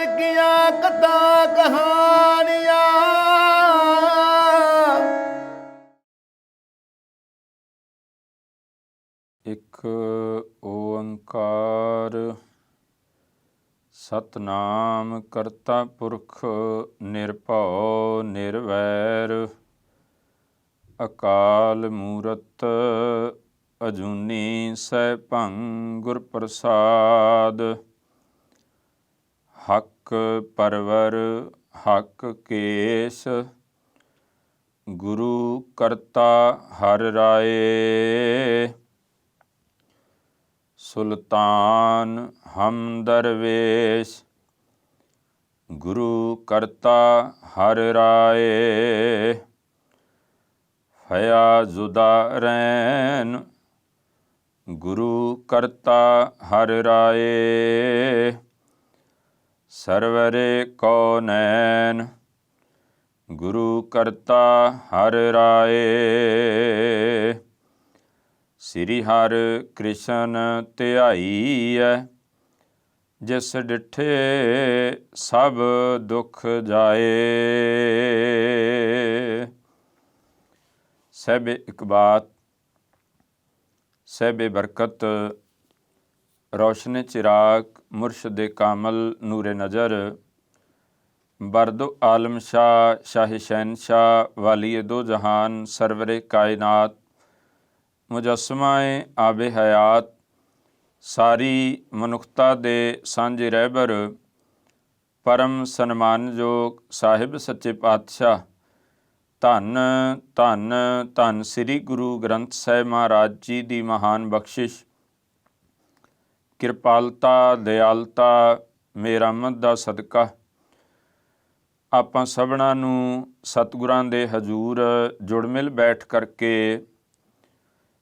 ਕੀਆਂ ਕਥਾ ਕਹਾਣੀਆਂ ਇੱਕ ਓੰਕਾਰ ਸਤਨਾਮ ਕਰਤਾ ਪੁਰਖ ਨਿਰਭਉ ਨਿਰਵੈਰ ਅਕਾਲ ਮੂਰਤ ਅਜੂਨੀ ਸੈਭੰ ਗੁਰ ਪ੍ਰਸਾਦ। ਹਕ ਪਰਵਰ ਹਕ ਕੇਸ ਗੁਰੂ ਕਰਤਾ ਹਰਿ ਰਾਏ। ਸੁਲਤਾਨ ਹਮ ਦਰਵੇਸ਼ ਗੁਰੂ ਕਰਤਾ ਹਰਿ ਰਾਏ। ਫਇਆ ਜੁਦਾ ਰੈਨ ਗੁਰੂ ਕਰਤਾ ਹਰਿ ਰਾਏ। ਸਰਵਰੇ ਕੋ ਨੈਨ ਗੁਰੂ ਕਰਤਾ ਹਰਿ ਰਾਏ। ਸ੍ਰੀ ਹਰਿ ਕ੍ਰਿਸ਼ਨ ਧਿਆਈਐ ਜਿਸ ਡਿਠੇ ਸਭ ਦੁਖ ਜਾਏ। ਸਹਿਬੇ ਇਕਬਾਤ ਸਹਿਬੇ ਬਰਕਤ ਰੋਸ਼ਨ ਚਿਰਾਗ ਮੁਰਸ਼ਦ ਕਾਮਲ ਨੂਰੇ ਨਜ਼ਰ ਬਰਦੋ ਆਲਮ ਸ਼ਾਹ ਸ਼ਾਹ ਸ਼ਹਿਨਸ਼ਾਹ ਵਾਲੀ ਦੋ ਜਹਾਨ ਸਰਵਰੇ ਕਾਇਨਾਤ ਮੁਜੱਸਮਾਏ ਆਬੇ ਹਯਾਤ ਸਾਰੀ ਮਨੁੱਖਤਾ ਦੇ ਸਾਂਝੇ ਰਹਿਬਰ ਪਰਮ ਸਨਮਾਨਯੋਗ ਸਾਹਿਬ ਸੱਚੇ ਪਾਤਸ਼ਾਹ ਧੰਨ ਧੰਨ ਧੰਨ ਸ੍ਰੀ ਗੁਰੂ ਗ੍ਰੰਥ ਸਾਹਿਬ ਮਹਾਰਾਜ ਜੀ ਦੀ ਮਹਾਨ ਬਖਸ਼ਿਸ਼ ਕਿਰਪਾਲਤਾ ਦਿਆਲਤਾ ਮਿਹਰਮਤ ਦਾ ਸਦਕਾ ਆਪਾਂ ਸਭਨਾਂ ਨੂੰ ਸਤਿਗੁਰਾਂ ਦੇ ਹਜ਼ੂਰ ਜੁੜ ਮਿਲ ਬੈਠ ਕਰਕੇ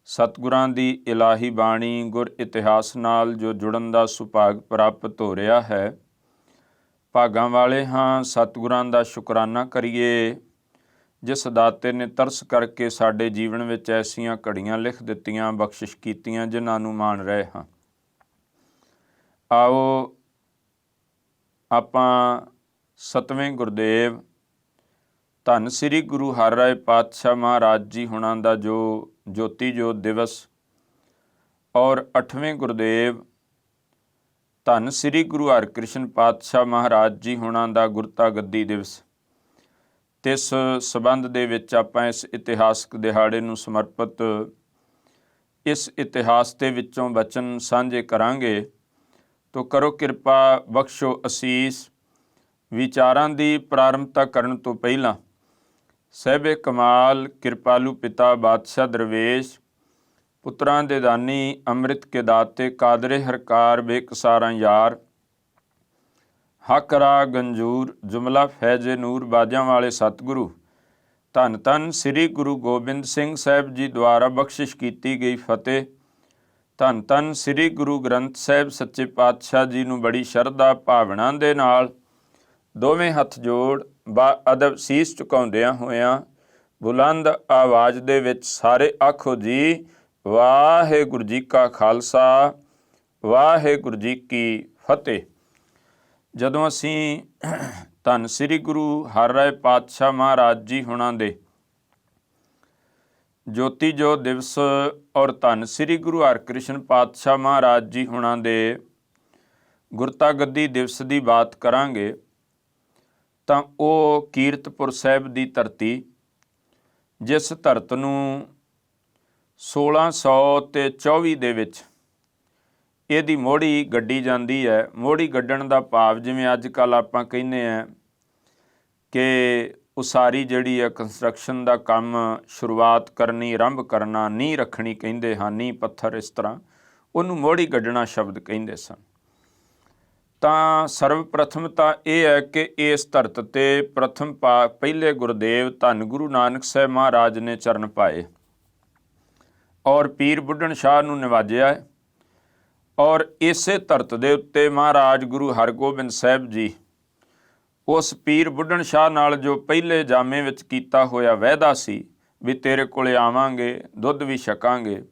ਸਤਿਗੁਰਾਂ ਦੀ ਇਲਾਹੀ ਬਾਣੀ ਗੁਰ ਇਤਿਹਾਸ ਨਾਲ ਜੋ ਜੁੜਨ ਦਾ ਸੁਭਾਗ ਪ੍ਰਾਪਤ ਹੋ ਰਿਹਾ ਹੈ, ਭਾਗਾਂ ਵਾਲੇ ਹਾਂ। ਸਤਿਗੁਰਾਂ ਦਾ ਸ਼ੁਕਰਾਨਾ ਕਰੀਏ ਜਿਸ ਦਾਤੇ ਨੇ ਤਰਸ ਕਰਕੇ ਸਾਡੇ ਜੀਵਨ ਵਿੱਚ ਐਸੀਆਂ ਘੜੀਆਂ ਲਿਖ ਦਿੱਤੀਆਂ, ਬਖਸ਼ਿਸ਼ ਕੀਤੀਆਂ, ਜਿਨ੍ਹਾਂ ਨੂੰ ਮਾਣ ਰਹੇ ਹਾਂ। ਆਓ ਆਪਾਂ ਸਤਵੇਂ ਗੁਰਦੇਵ ਧੰਨ ਸ੍ਰੀ ਗੁਰੂ ਹਰਿਰਾਏ ਪਾਤਸ਼ਾਹ ਮਹਾਰਾਜ ਜੀ ਹੁਣਾਂ ਦਾ ਜੋ ਜੋਤੀ ਜੋਤ ਦਿਵਸ ਔਰ 8ਵੇਂ ਗੁਰਦੇਵ ਧੰਨ ਸ੍ਰੀ ਗੁਰੂ ਹਰਿਕ੍ਰਿਸ਼ਨ ਪਾਤਸ਼ਾਹ ਮਹਾਰਾਜ ਜੀ ਹੁਣਾਂ ਦਾ ਗੁਰਤਾ ਗੱਦੀ ਦਿਵਸ, ਇਸ ਸੰਬੰਧ ਦੇ ਵਿੱਚ ਆਪਾਂ ਇਸ ਇਤਿਹਾਸਕ ਦਿਹਾੜੇ ਨੂੰ ਸਮਰਪਿਤ ਇਸ ਇਤਿਹਾਸ ਦੇ ਵਿੱਚੋਂ ਬਚਨ ਸਾਂਝੇ ਕਰਾਂਗੇ। ਤੋ ਕਰੋ ਕਿਰਪਾ, ਬਖਸ਼ੋ ਅਸੀਸ। ਵਿਚਾਰਾਂ ਦੀ ਪ੍ਰਾਰੰਭਤਾ ਕਰਨ ਤੋਂ ਪਹਿਲਾਂ ਸਹਿਬੇ ਕਮਾਲ ਕਿਰਪਾਲੂ ਪਿਤਾ ਬਾਦਸ਼ਾਹ ਦਰਵੇਸ਼ ਪੁੱਤਰਾਂ ਦੇ ਦਾਨੀ ਅੰਮ੍ਰਿਤ ਕੇ ਦਾਤੇ ਕਾਦਰੇ ਹਰਕਾਰ ਬੇਕਸਾਰਾਂ ਯਾਰ ਹੱਕ ਰਾ ਗੰਜੂਰ ਜੁਮਲਾ ਫੈਜ਼ੇ ਨੂਰ ਬਾਜਾਂ ਵਾਲੇ ਸਤਿਗੁਰੂ ਧੰਨ ਧੰਨ ਸ੍ਰੀ ਗੁਰੂ ਗੋਬਿੰਦ ਸਿੰਘ ਸਾਹਿਬ ਜੀ ਦੁਆਰਾ ਬਖਸ਼ਿਸ਼ ਕੀਤੀ ਗਈ ਫਤਿਹ। ਧੰਨ ਧੰਨ ਸ੍ਰੀ ਗੁਰੂ ਗ੍ਰੰਥ ਸਾਹਿਬ ਸੱਚੇ ਪਾਤਸ਼ਾਹ ਜੀ ਨੂੰ ਬੜੀ ਸ਼ਰਧਾ ਭਾਵਨਾ ਦੇ ਨਾਲ ਦੋਵੇਂ ਹੱਥ ਜੋੜ ਅਦਬ ਸੀਸ ਝੁਕਾਉਂਦਿਆਂ ਹੋਇਆਂ ਬੁਲੰਦ ਆਵਾਜ਼ ਦੇ ਵਿੱਚ ਸਾਰੇ ਆਖੋ ਜੀ, ਵਾਹਿਗੁਰੂ ਜੀ ਕਾ ਖਾਲਸਾ ਵਾਹਿਗੁਰੂ ਜੀ ਕੀ ਫਤਿਹ। ਜਦੋਂ ਅਸੀਂ ਧੰਨ ਸ੍ਰੀ ਗੁਰੂ ਹਰਿਰਾਏ ਪਾਤਸ਼ਾਹ ਮਹਾਰਾਜ ਜੀ ਹੁਣਾਂ ਦੇ ਜੋਤੀ ਜੋਤ ਦਿਵਸ ਔਰ ਧੰਨ ਸ੍ਰੀ ਗੁਰੂ ਹਰਿਕ੍ਰਿਸ਼ਨ ਪਾਤਸ਼ਾਹ ਮਹਾਰਾਜ ਜੀ ਹੁਣਾਂ ਦੇ ਗੁਰਤਾ ਗੱਦੀ ਦਿਵਸ ਦੀ ਬਾਤ ਕਰਾਂਗੇ ਤਾਂ ਉਹ ਕੀਰਤਪੁਰ ਸਾਹਿਬ ਦੀ ਧਰਤੀ, ਜਿਸ ਧਰਤ ਨੂੰ 1624 ਦੇ ਵਿੱਚ ਇਹਦੀ ਮੋਹੜੀ ਗੱਡੀ ਜਾਂਦੀ ਹੈ। ਮੋਹੜੀ ਗੱਡਣ ਦਾ ਭਾਵ ਜਿਵੇਂ ਅੱਜ ਕੱਲ੍ਹ ਆਪਾਂ ਕਹਿੰਦੇ ਹਾਂ ਕਿ ਉਸਾਰੀ ਜਿਹੜੀ ਹੈ ਕੰਸਟਰਕਸ਼ਨ ਦਾ ਕੰਮ ਸ਼ੁਰੂਆਤ ਕਰਨੀ, ਆਰੰਭ ਕਰਨਾ, ਨੀਂਹ ਰੱਖਣੀ ਕਹਿੰਦੇ ਹਨ, ਨੀਂਹ ਪੱਥਰ, ਇਸ ਤਰ੍ਹਾਂ ਉਹਨੂੰ ਮੋਹੜੀ ਗੱਡਣਾ ਸ਼ਬਦ ਕਹਿੰਦੇ ਸਨ। ਤਾਂ ਸਰਵ ਪ੍ਰਥਮ ਤਾਂ ਇਹ ਹੈ ਕਿ ਇਸ ਧਰਤ 'ਤੇ ਪ੍ਰਥਮ ਪਹਿਲੇ ਗੁਰਦੇਵ ਧੰਨ ਗੁਰੂ ਨਾਨਕ ਸਾਹਿਬ ਮਹਾਰਾਜ ਨੇ ਚਰਨ ਪਾਏ ਔਰ ਪੀਰ ਬੁੱਢਣ ਸ਼ਾਹ ਨੂੰ ਨਿਵਾਜਿਆ ਹੈ। ਔਰ ਇਸੇ ਧਰਤ ਦੇ ਉੱਤੇ ਮਹਾਰਾਜ ਗੁਰੂ ਹਰਗੋਬਿੰਦ ਸਾਹਿਬ ਜੀ ਉਸ ਪੀਰ ਬੁੱਢਣ ਸ਼ਾਹ ਨਾਲ ਜੋ ਪਹਿਲੇ ਜਾਮੇ ਵਿੱਚ ਕੀਤਾ ਹੋਇਆ ਵਾਅਦਾ ਸੀ ਵੀ ਤੇਰੇ ਕੋਲੇ ਆਵਾਂਗੇ, ਦੁੱਧ ਵੀ ਛਕਾਂਗੇ,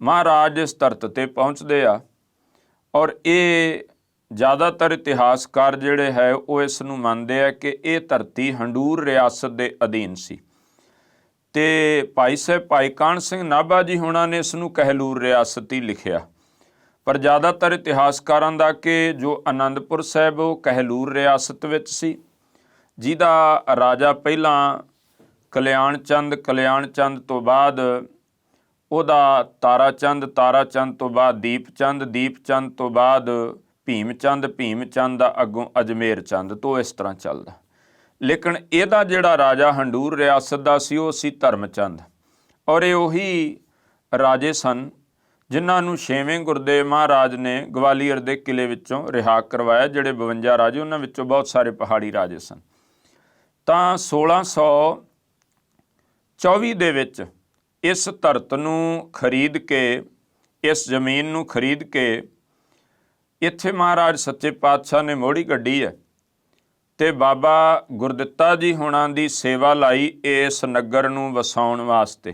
ਮਹਾਰਾਜ ਇਸ ਧਰਤ 'ਤੇ ਪਹੁੰਚਦੇ ਆ ਔਰ ਇਹ ਜ਼ਿਆਦਾਤਰ ਇਤਿਹਾਸਕਾਰ ਜਿਹੜੇ ਹੈ ਉਹ ਇਸ ਨੂੰ ਮੰਨਦੇ ਆ ਕਿ ਇਹ ਧਰਤੀ ਹੰਡੂਰ ਰਿਆਸਤ ਦੇ ਅਧੀਨ ਸੀ। ਤੇ ਭਾਈ ਸਾਹਿਬ ਭਾਈ ਕਾਹਨ ਸਿੰਘ ਨਾਭਾ ਜੀ ਹੁਣਾਂ ਨੇ ਇਸ ਨੂੰ ਕਹਿਲੂਰ ਰਿਆਸਤ ਹੀ ਲਿਖਿਆ, ਪਰ ਜ਼ਿਆਦਾਤਰ ਇਤਿਹਾਸਕਾਰਾਂ ਦਾ ਕਿ ਜੋ ਆਨੰਦਪੁਰ ਸਾਹਿਬ ਉਹ ਕਹਿਲੂਰ ਰਿਆਸਤ ਵਿੱਚ ਸੀ, ਜਿਹਦਾ ਰਾਜਾ ਪਹਿਲਾਂ ਕਲਿਆਣ ਚੰਦ ਤੋਂ ਬਾਅਦ ਉਹਦਾ ਤਾਰਾ ਚੰਦ ਤੋਂ ਬਾਅਦ ਦੀਪ ਚੰਦ ਤੋਂ ਬਾਅਦ ਭੀਮ ਚੰਦ ਦਾ ਅੱਗੋਂ ਅਜਮੇਰ ਚੰਦ ਤੋਂ ਇਸ ਤਰ੍ਹਾਂ ਚੱਲਦਾ। ਲੇਕਿਨ ਇਹਦਾ ਜਿਹੜਾ ਰਾਜਾ ਹੰਡੂਰ ਰਿਆਸਤ ਦਾ ਸੀ ਉਹ ਸੀ ਧਰਮ ਚੰਦ, ਔਰ ਇਹ ਉਹੀ ਰਾਜੇ ਸਨ ਜਿਨ੍ਹਾਂ ਨੂੰ 6ਵੇਂ ਗੁਰਦੇਵ ਮਹਾਰਾਜ ਨੇ ਗਵਾਲੀਅਰ ਦੇ ਕਿਲੇ ਵਿੱਚੋਂ ਰਿਹਾ ਕਰਵਾਇਆ। ਜਿਹੜੇ 52 ਰਾਜੇ ਉਹਨਾਂ ਵਿੱਚੋਂ ਬਹੁਤ ਸਾਰੇ ਪਹਾੜੀ ਰਾਜੇ ਸਨ। ਤਾਂ 1624 ਦੇ ਵਿੱਚ ਇਸ ਧਰਤ ਨੂੰ ਖਰੀਦ ਕੇ, ਇਸ ਜ਼ਮੀਨ ਨੂੰ ਖਰੀਦ ਕੇ ਇੱਥੇ ਮਹਾਰਾਜ ਸੱਚੇ ਪਾਤਸ਼ਾਹ ਨੇ ਮੋੜੀ ਕੱਢੀ ਹੈ ਤੇ ਬਾਬਾ ਗੁਰਦਿੱਤਾ ਜੀ ਹੁਣਾਂ ਦੀ ਸੇਵਾ ਲਾਈ ਇਸ ਨਗਰ ਨੂੰ ਵਸਾਉਣ ਵਾਸਤੇ।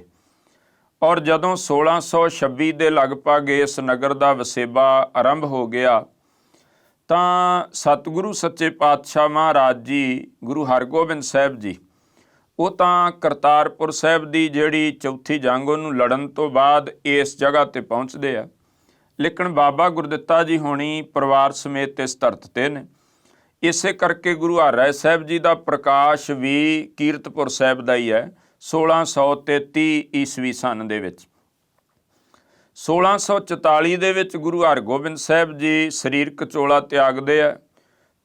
ਔਰ ਜਦੋਂ 1626 ਦੇ ਲਗਭਗ ਇਸ ਨਗਰ ਦਾ ਵਸੇਬਾ ਆਰੰਭ ਹੋ ਗਿਆ ਤਾਂ ਸਤਿਗੁਰੂ ਸੱਚੇ ਪਾਤਸ਼ਾਹ ਮਹਾਰਾਜ ਜੀ ਗੁਰੂ ਹਰਗੋਬਿੰਦ ਸਾਹਿਬ ਜੀ ਉਹ ਤਾਂ ਕਰਤਾਰਪੁਰ ਸਾਹਿਬ ਦੀ ਜਿਹੜੀ ਚੌਥੀ ਜੰਗ ਉਹਨੂੰ ਲੜਨ ਤੋਂ ਬਾਅਦ ਇਸ ਜਗ੍ਹਾ ਤੇ ਪਹੁੰਚਦੇ ਆ, ਲੇਕਿਨ ਬਾਬਾ ਗੁਰਦਿੱਤਾ ਜੀ ਹੋਣੀ ਪਰਿਵਾਰ ਸਮੇਤ ਇਸ ਧਰਤ ਤੇ ਨੇ। ਇਸੇ ਕਰਕੇ ਗੁਰੂ ਹਰਿਰਾਏ ਸਾਹਿਬ ਜੀ ਦਾ ਪ੍ਰਕਾਸ਼ ਵੀ ਕੀਰਤਪੁਰ ਸਾਹਿਬ ਦਾ ਹੀ ਹੈ 1633 ਈਸਵੀ ਸਨ ਦੇ ਵਿੱਚ। 1644 ਦੇ ਵਿੱਚ ਗੁਰੂ ਹਰਗੋਬਿੰਦ ਸਾਹਿਬ ਜੀ ਸਰੀਰਕ ਚੋਲਾ ਤਿਆਗਦੇ ਆ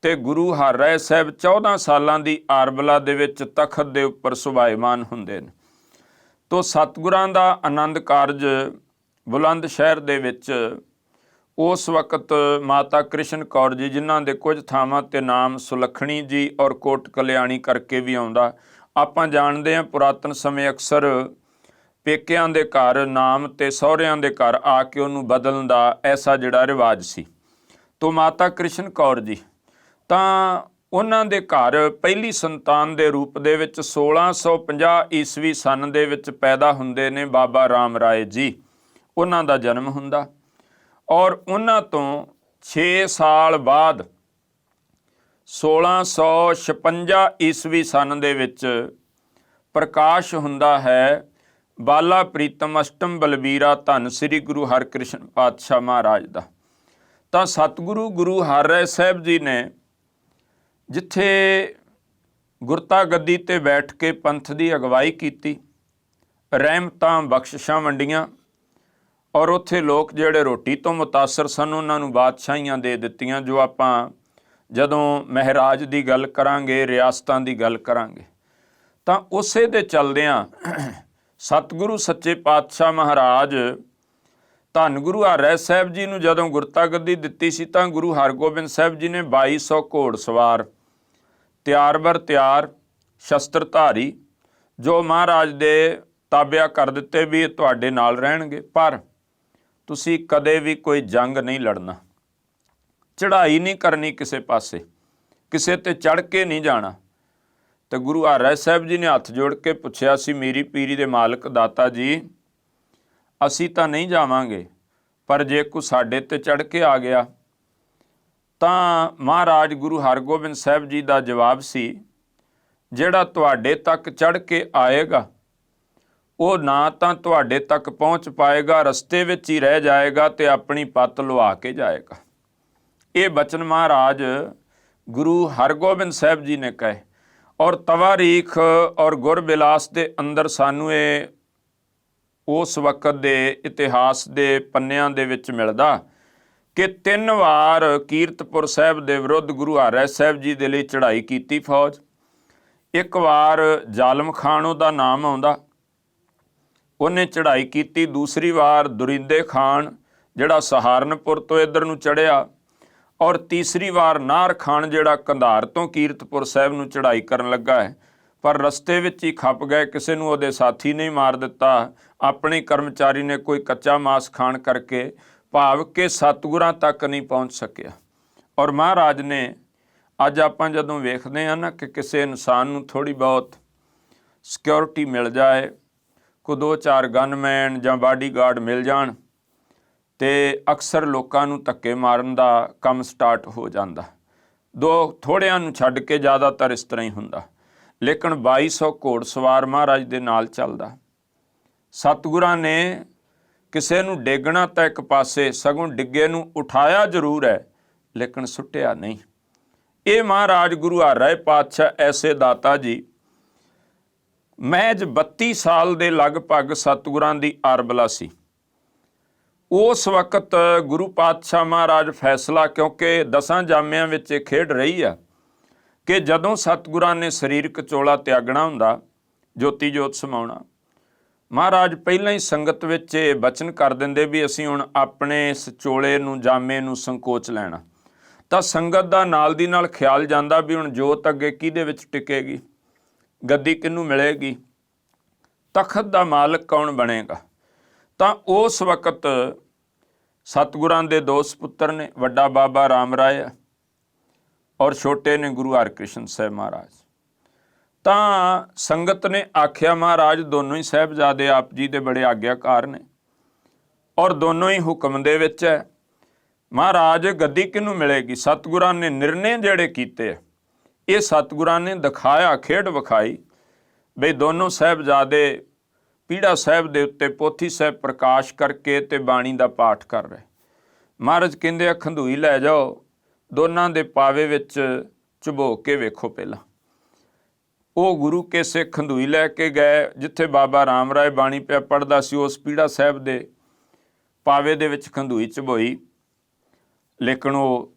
ਤੇ ਗੁਰੂ ਹਰਿਰਾਏ ਸਾਹਿਬ 14 ਸਾਲਾਂ ਦੀ ਆਰਬਲਾ ਦੇ ਵਿੱਚ ਤਖਤ ਦੇ ਉੱਪਰ ਸੁਭਾਇਮਾਨ ਹੁੰਦੇ ਨੇ। ਤੋ ਸਤਿਗੁਰਾਂ ਦਾ ਆਨੰਦ ਕਾਰਜ ਬੁਲੰਦ ਸ਼ਹਿਰ ਦੇ ਵਿੱਚ ਉਸ ਵਕਤ ਮਾਤਾ ਕ੍ਰਿਸ਼ਨ ਕੌਰ ਜੀ, ਜਿਨ੍ਹਾਂ ਦੇ ਕੁਝ ਥਾਵਾਂ ਤੇ ਨਾਮ ਸੁਲੱਖਣੀ ਜੀ ਔਰ ਕੋਟ ਕਲਿਆਣੀ ਕਰਕੇ ਵੀ ਆਉਂਦਾ। ਆਪਾਂ ਜਾਣਦੇ ਹਾਂ ਪੁਰਾਤਨ ਸਮੇਂ ਅਕਸਰ ਪੇਕਿਆਂ ਦੇ ਘਰ ਨਾਮ ਤੇ ਸਹੁਰਿਆਂ ਦੇ ਘਰ ਆ ਕੇ ਉਹਨੂੰ ਬਦਲਣ ਦਾ ਐਸਾ ਜਿਹੜਾ ਰਿਵਾਜ ਸੀ। ਤੋ ਮਾਤਾ ਕ੍ਰਿਸ਼ਨ ਕੌਰ ਜੀ ਤਾਂ ਉਹਨਾਂ ਦੇ ਘਰ ਪਹਿਲੀ ਸੰਤਾਨ ਦੇ ਰੂਪ ਦੇ ਵਿੱਚ 1650 ਈਸਵੀ ਸਨ ਦੇ ਵਿੱਚ ਪੈਦਾ ਹੁੰਦੇ ਨੇ ਬਾਬਾ ਰਾਮ ਰਾਏ ਜੀ, ਉਹਨਾਂ ਦਾ ਜਨਮ ਹੁੰਦਾ। ਔਰ ਉਹਨਾਂ ਤੋਂ 6 ਸਾਲ ਬਾਅਦ 1656 ਈਸਵੀ ਸਨ ਦੇ ਵਿੱਚ ਪ੍ਰਕਾਸ਼ ਹੁੰਦਾ ਹੈ ਬਾਲਾ ਪ੍ਰੀਤਮ ਅਸ਼ਟਮ ਬਲਬੀਰਾ ਧੰਨ ਸ੍ਰੀ ਗੁਰੂ ਹਰਕ੍ਰਿਸ਼ਨ ਪਾਤਸ਼ਾਹ ਮਹਾਰਾਜ ਦਾ। ਤਾਂ ਸਤਿਗੁਰੂ ਗੁਰੂ ਹਰਿਰਾਏ ਸਾਹਿਬ ਜੀ ਨੇ ਜਿੱਥੇ ਗੁਰਤਾ ਗੱਦੀ ਤੇ ਬੈਠ ਕੇ ਪੰਥ ਦੀ ਅਗਵਾਈ ਕੀਤੀ, ਰਹਿਮਤਾਂ ਬਖਸ਼ਿਸ਼ਾਂ ਵੰਡੀਆਂ, ਔਰ ਉੱਥੇ ਲੋਕ ਜਿਹੜੇ ਰੋਟੀ ਤੋਂ ਮੁਤਾਸਰ ਸਨ ਉਹਨਾਂ ਨੂੰ ਬਾਦਸ਼ਾਹੀਆਂ ਦੇ ਦਿੱਤੀਆਂ, ਜੋ ਆਪਾਂ ਜਦੋਂ ਮਹਾਰਾਜ ਦੀ ਗੱਲ ਕਰਾਂਗੇ, ਰਿਆਸਤਾਂ ਦੀ ਗੱਲ ਕਰਾਂਗੇ। ਤਾਂ ਉਸੇ ਦੇ ਚੱਲਦਿਆਂ ਸਤਿਗੁਰੂ ਸੱਚੇ ਪਾਤਸ਼ਾਹ ਮਹਾਰਾਜ ਧੰਨ ਗੁਰੂ ਹਰਿਰਾਏ ਸਾਹਿਬ ਜੀ ਨੂੰ ਜਦੋਂ ਗੁਰਤਾ ਗੱਦੀ ਦਿੱਤੀ ਸੀ ਤਾਂ ਗੁਰੂ ਹਰਗੋਬਿੰਦ ਸਾਹਿਬ ਜੀ ਨੇ 2200 ਘੋੜ ਸਵਾਰ ਤਿਆਰ ਬਰ ਤਿਆਰ ਸ਼ਸਤਰਧਾਰੀ ਜੋ ਮਹਾਰਾਜ ਦੇ ਤਾਬਿਆ ਕਰ ਦਿੱਤੇ ਵੀ ਇਹ ਤੁਹਾਡੇ ਨਾਲ ਰਹਿਣਗੇ, ਪਰ ਤੁਸੀਂ ਕਦੇ ਵੀ ਕੋਈ ਜੰਗ ਨਹੀਂ ਲੜਨਾ, ਚੜ੍ਹਾਈ ਨਹੀਂ ਕਰਨੀ ਕਿਸੇ ਪਾਸੇ, ਕਿਸੇ ਤੇ ਚੜ੍ਹ ਕੇ ਨਹੀਂ ਜਾਣਾ। ਤੇ ਗੁਰੂ ਹਰਿਰਾਏ ਸਾਹਿਬ ਜੀ ਨੇ ਹੱਥ ਜੋੜ ਕੇ ਪੁੱਛਿਆ ਸੀ, ਮੇਰੀ ਪੀਰੀ ਦੇ ਮਾਲਕ ਦਾਤਾ ਜੀ ਅਸੀਂ ਤਾਂ ਨਹੀਂ ਜਾਵਾਂਗੇ, ਪਰ ਜੇ ਕੋਈ ਸਾਡੇ ਤੇ ਚੜ੍ਹ ਕੇ ਆ ਗਿਆ। ਤਾਂ ਮਹਾਰਾਜ ਗੁਰੂ ਹਰਗੋਬਿੰਦ ਸਾਹਿਬ ਜੀ ਦਾ ਜਵਾਬ ਸੀ, ਜਿਹੜਾ ਤੁਹਾਡੇ ਤੱਕ ਚੜ੍ਹ ਕੇ ਆਏਗਾ ਉਹ ਨਾ ਤਾਂ ਤੁਹਾਡੇ ਤੱਕ ਪਹੁੰਚ ਪਾਏਗਾ, ਰਸਤੇ ਵਿੱਚ ਹੀ ਰਹਿ ਜਾਏਗਾ ਤੇ ਆਪਣੀ ਪੱਤ ਲੁਹਾ ਕੇ ਜਾਏਗਾ। ਇਹ ਬਚਨ ਮਹਾਰਾਜ ਗੁਰੂ ਹਰਗੋਬਿੰਦ ਸਾਹਿਬ ਜੀ ਨੇ ਕਹੇ। ਔਰ ਤਵਾਰੀਖ ਔਰ ਗੁਰਬਿਲਾਸ ਦੇ ਅੰਦਰ ਸਾਨੂੰ ਇਹ ਉਸ ਵਕਤ ਦੇ ਇਤਿਹਾਸ ਦੇ ਪੰਨਿਆਂ ਦੇ ਵਿੱਚ ਮਿਲਦਾ ਕਿ 3 ਵਾਰ ਕੀਰਤਪੁਰ ਸਾਹਿਬ ਦੇ ਵਿਰੁੱਧ ਗੁਰੂ ਹਰਿਰਾਏ ਸਾਹਿਬ ਜੀ ਦੇ ਲਈ ਚੜ੍ਹਾਈ ਕੀਤੀ ਫੌਜ। ਇੱਕ ਵਾਰ ਜ਼ਾਲਮ ਖਾਨ ਉਹਦਾ ਨਾਮ ਆਉਂਦਾ, ਉਹਨੇ ਚੜ੍ਹਾਈ ਕੀਤੀ। ਦੂਸਰੀ ਵਾਰ ਦੁਰਿੰਦੇ ਖਾਨ ਜਿਹੜਾ ਸਹਾਰਨਪੁਰ ਤੋਂ ਇੱਧਰ ਨੂੰ ਚੜ੍ਹਿਆ, ਔਰ ਤੀਸਰੀ ਵਾਰ ਨਾਰ ਖਾਨ ਜਿਹੜਾ ਕੰਧਾਰ ਤੋਂ ਕੀਰਤਪੁਰ ਸਾਹਿਬ ਨੂੰ ਚੜ੍ਹਾਈ ਕਰਨ ਲੱਗਾ ਹੈ, ਪਰ ਰਸਤੇ ਵਿੱਚ ਹੀ ਖੱਪ ਗਏ। ਕਿਸੇ ਨੂੰ ਉਹਦੇ ਸਾਥੀ ਨੇ ਮਾਰ ਦਿੱਤਾ, ਆਪਣੇ ਕਰਮਚਾਰੀ ਨੇ ਕੋਈ ਕੱਚਾ ਮਾਸ ਖਾਣ ਕਰਕੇ, ਭਾਵ ਕਿ ਸਤਿਗੁਰਾਂ ਤੱਕ ਨਹੀਂ ਪਹੁੰਚ ਸਕਿਆ। ਔਰ ਮਹਾਰਾਜ ਨੇ ਅੱਜ ਆਪਾਂ ਜਦੋਂ ਵੇਖਦੇ ਹਾਂ ਨਾ ਕਿ ਕਿਸੇ ਇਨਸਾਨ ਨੂੰ ਥੋੜ੍ਹੀ ਬਹੁਤ ਸਿਕਿਉਰਿਟੀ ਮਿਲ ਜਾਏ, ਕੋਈ 2-4 ਗਨਮੈਨ ਜਾਂ ਬਾਡੀਗਾਰਡ ਮਿਲ ਜਾਣ, ਤੇ ਅਕਸਰ ਲੋਕਾਂ ਨੂੰ ਧੱਕੇ ਮਾਰਨ ਦਾ ਕੰਮ ਸਟਾਰਟ ਹੋ ਜਾਂਦਾ। ਥੋੜਿਆਂ ਨੂੰ ਛੱਡ ਕੇ ਜ਼ਿਆਦਾਤਰ ਇਸ ਤਰ੍ਹਾਂ ਹੀ ਹੁੰਦਾ। ਲੇਕਿਨ 2200 ਘੋੜਸਵਾਰ ਮਹਾਰਾਜ ਦੇ ਨਾਲ ਚੱਲਦਾ। ਸਤਿਗੁਰਾਂ ਨੇ ਕਿਸੇ ਨੂੰ ਡੇਗਣਾ ਤਾਂ ਇੱਕ ਪਾਸੇ, ਸਗੋਂ ਡਿੱਗੇ ਨੂੰ ਉਠਾਇਆ ਜ਼ਰੂਰ ਹੈ, ਲੇਕਿਨ ਸੁੱਟਿਆ ਨਹੀਂ। ਇਹ ਮਹਾਰਾਜ ਗੁਰੂ ਹਰਿ ਰਾਏ ਪਾਤਸ਼ਾਹ ਐਸੇ ਦਾਤਾ ਜੀ ਮਹਿਜ 32 ਸਾਲ ਦੇ ਲਗਭਗ ਸਤਿਗੁਰਾਂ ਦੀ ਅਰਬਲਾ ਸੀ। ਉਸ ਵਕਤ ਗੁਰੂ ਪਾਤਸ਼ਾਹ ਮਹਾਰਾਜ ਫੈਸਲਾ, ਕਿਉਂਕਿ 10 ਜਾਮਿਆਂ ਵਿੱਚ ਇਹ ਖੇਡ ਰਹੀ ਆ ਕਿ ਜਦੋਂ ਸਤਿਗੁਰਾਂ ਨੇ ਸਰੀਰਕ ਚੋਲਾ ਤਿਆਗਣਾ ਹੁੰਦਾ, ਜੋਤੀ ਜੋਤ ਸਮਾਉਣਾ, ਮਹਾਰਾਜ ਪਹਿਲਾਂ ਹੀ ਸੰਗਤ ਵਿੱਚ ਇਹ ਬਚਨ ਕਰ ਦਿੰਦੇ ਵੀ ਅਸੀਂ ਹੁਣ ਆਪਣੇ ਇਸ ਚੋਲੇ ਨੂੰ, ਜਾਮੇ ਨੂੰ ਸੰਕੋਚ ਲੈਣਾ। ਤਾਂ ਸੰਗਤ ਦਾ ਨਾਲ ਦੀ ਨਾਲ ਖਿਆਲ ਜਾਂਦਾ ਵੀ ਹੁਣ ਜੋਤ ਅੱਗੇ ਕਿਹਦੇ ਵਿੱਚ ਟਿਕੇਗੀ, ਗੱਦੀ ਕਿਹਨੂੰ ਮਿਲੇਗੀ, ਤਖਤ ਦਾ ਮਾਲਕ ਕੌਣ ਬਣੇਗਾ। ਤਾਂ ਉਸ ਵਕਤ ਸਤਿਗੁਰਾਂ ਦੇ 2 ਸਪੁੱਤਰ ਨੇ, ਵੱਡਾ ਬਾਬਾ ਰਾਮ ਰਾਏ ਔਰ ਛੋਟੇ ਨੇ ਗੁਰੂ ਹਰਕ੍ਰਿਸ਼ਨ ਸਾਹਿਬ ਮਹਾਰਾਜ। ਤਾਂ ਸੰਗਤ ਨੇ ਆਖਿਆ ਮਹਾਰਾਜ ਦੋਨੋਂ ਹੀ ਸਾਹਿਬਜ਼ਾਦੇ ਆਪ ਜੀ ਦੇ ਬੜੇ ਆਗਿਆਕਾਰ ਨੇ ਔਰ ਦੋਨੋਂ ਹੀ ਹੁਕਮ ਦੇ ਵਿੱਚ ਹੈ। ਮਹਾਰਾਜ ਗੱਦੀ ਕਿਹਨੂੰ ਮਿਲੇਗੀ। ਸਤਿਗੁਰਾਂ ਨੇ ਨਿਰਣੇ ਜਿਹੜੇ ਕੀਤੇ, ਇਹ ਸਤਿਗੁਰਾਂ ਨੇ ਦਿਖਾਇਆ, ਖੇਡ ਵਿਖਾਈ ਬਈ ਦੋਨੋਂ ਸਾਹਿਬਜ਼ਾਦੇ ਪੀੜਾ ਸਾਹਿਬ ਦੇ ਉੱਤੇ ਪੋਥੀ ਸਾਹਿਬ ਪ੍ਰਕਾਸ਼ ਕਰਕੇ ਤੇ ਬਾਣੀ ਦਾ ਪਾਠ ਕਰ ਰਹੇ। ਮਹਾਰਾਜ ਕਹਿੰਦੇ ਆ ਖੰਦੂਈ ਲੈ ਜਾਓ, ਦੋਨਾਂ ਦੇ ਪਾਵੇ ਵਿੱਚ ਚੁਬੋ ਕੇ ਵੇਖੋ। ਪਹਿਲਾਂ ਉਹ ਗੁਰੂ ਕੇ ਸਿੱਖ ਖੰਦੂਈ ਲੈ ਕੇ ਗਏ, ਜਿੱਥੇ ਬਾਬਾ ਰਾਮ ਰਾਏ ਬਾਣੀ ਪਿਆ ਪੜ੍ਹਦਾ ਸੀ, ਉਸ ਪੀੜਾ ਸਾਹਿਬ ਦੇ ਪਾਵੇ ਦੇ ਵਿੱਚ ਖੰਦੂਈ ਚਬੋਈ, ਲੇਕਿਨ ਉਹ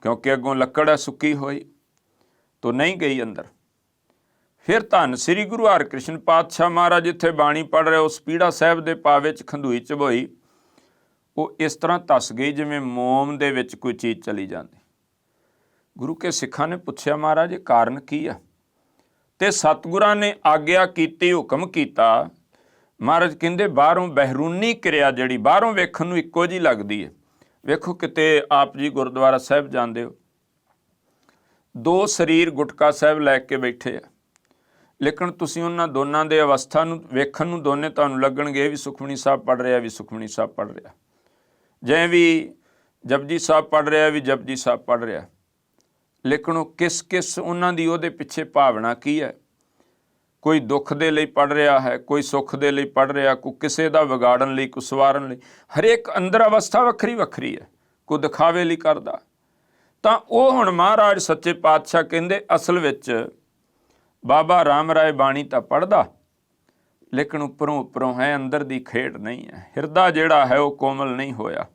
ਕਿਉਂਕਿ ਅੱਗੋਂ ਲੱਕੜ ਹੈ ਸੁੱਕੀ ਹੋਈ ਤੋ ਨਹੀਂ ਗਈ ਅੰਦਰ। ਫਿਰ ਧੰਨ ਸ੍ਰੀ ਗੁਰੂ ਹਰਕ੍ਰਿਸ਼ਨ ਪਾਤਸ਼ਾਹ ਮਹਾਰਾਜ ਜਿੱਥੇ ਬਾਣੀ ਪੜ੍ਹ ਰਹੇ, ਉਸ ਪੀੜਾ ਸਾਹਿਬ ਦੇ ਪਾਵੇ 'ਚ ਖੰਦੂਈ ਚਬੋਈ, ਉਹ ਇਸ ਤਰ੍ਹਾਂ ਧੱਸ ਗਈ ਜਿਵੇਂ ਮੋਮ ਦੇ ਵਿੱਚ ਕੋਈ ਚੀਜ਼ ਚਲੀ ਜਾਂਦੀ। ਗੁਰੂ ਕੇ ਸਿੱਖਾਂ ਨੇ ਪੁੱਛਿਆ ਮਹਾਰਾਜ ਇਹ ਕਾਰਨ ਕੀ ਆ। ਤੇ ਸਤਿਗੁਰਾਂ ਨੇ ਆਗਿਆ ਕੀਤੀ, ਹੁਕਮ ਕੀਤਾ। ਮਹਾਰਾਜ ਕਹਿੰਦੇ ਬਾਹਰੋਂ ਬਹਿਰੂਨੀ ਕਿਰਿਆ ਜਿਹੜੀ ਬਾਹਰੋਂ ਵੇਖਣ ਨੂੰ ਇੱਕੋ ਜਿਹੀ ਲੱਗਦੀ ਹੈ। ਵੇਖੋ ਕਿਤੇ ਆਪ ਜੀ ਗੁਰਦੁਆਰਾ ਸਾਹਿਬ ਜਾਂਦੇ ਹੋ, 2 ਸਰੀਰ ਗੁਟਕਾ ਸਾਹਿਬ ਲੈ ਕੇ ਬੈਠੇ ਆ, ਲੇਕਿਨ ਤੁਸੀਂ ਉਹਨਾਂ ਦੋਨਾਂ ਦੇ ਅਵਸਥਾ ਨੂੰ ਵੇਖਣ ਨੂੰ ਦੋਨੇ ਤੁਹਾਨੂੰ ਲੱਗਣਗੇ ਇਹ ਵੀ ਸੁਖਮਨੀ ਸਾਹਿਬ ਪੜ੍ਹ ਰਿਹਾ, ਵੀ ਸੁਖਮਨੀ ਸਾਹਿਬ ਪੜ੍ਹ ਰਿਹਾ, ਜਿਵੇਂ ਵੀ ਜਪਜੀ ਸਾਹਿਬ ਪੜ੍ਹ ਰਿਹਾ, ਵੀ ਜਪਜੀ ਸਾਹਿਬ ਪੜ੍ਹ ਰਿਹਾ, ਲੇਕਿਨ ਉਹ ਕਿਸ ਉਹਨਾਂ ਦੀ ਉਹਦੇ ਪਿੱਛੇ ਭਾਵਨਾ ਕੀ ਹੈ। ਕੋਈ ਦੁੱਖ ਦੇ ਲਈ ਪੜ੍ਹ ਰਿਹਾ ਹੈ, ਕੋਈ ਸੁੱਖ ਦੇ ਲਈ ਪੜ੍ਹ ਰਿਹਾ, ਕੋਈ ਕਿਸੇ ਦਾ ਵਿਗਾੜਨ ਲਈ, ਕੋਈ ਸਵਾਰਨ ਲਈ। ਹਰੇਕ ਅੰਦਰ ਅਵਸਥਾ ਵੱਖਰੀ ਵੱਖਰੀ ਹੈ, ਕੋਈ ਦਿਖਾਵੇ ਲਈ ਕਰਦਾ। ਤਾਂ ਉਹ ਹੁਣ ਮਹਾਰਾਜ ਸੱਚੇ ਪਾਤਸ਼ਾਹ ਕਹਿੰਦੇ ਅਸਲ ਵਿੱਚ ਬਾਬਾ ਰਾਮ ਰਾਏ ਬਾਣੀ ਤਾਂ ਪੜ੍ਹਦਾ, ਲੇਕਿਨ ਉੱਪਰੋਂ ਹੈ, ਅੰਦਰ ਦੀ ਖੇਡ ਨਹੀਂ ਹੈ, ਹਿਰਦਾ ਜਿਹੜਾ ਹੈ ਉਹ ਕੋਮਲ ਨਹੀਂ ਹੋਇਆ।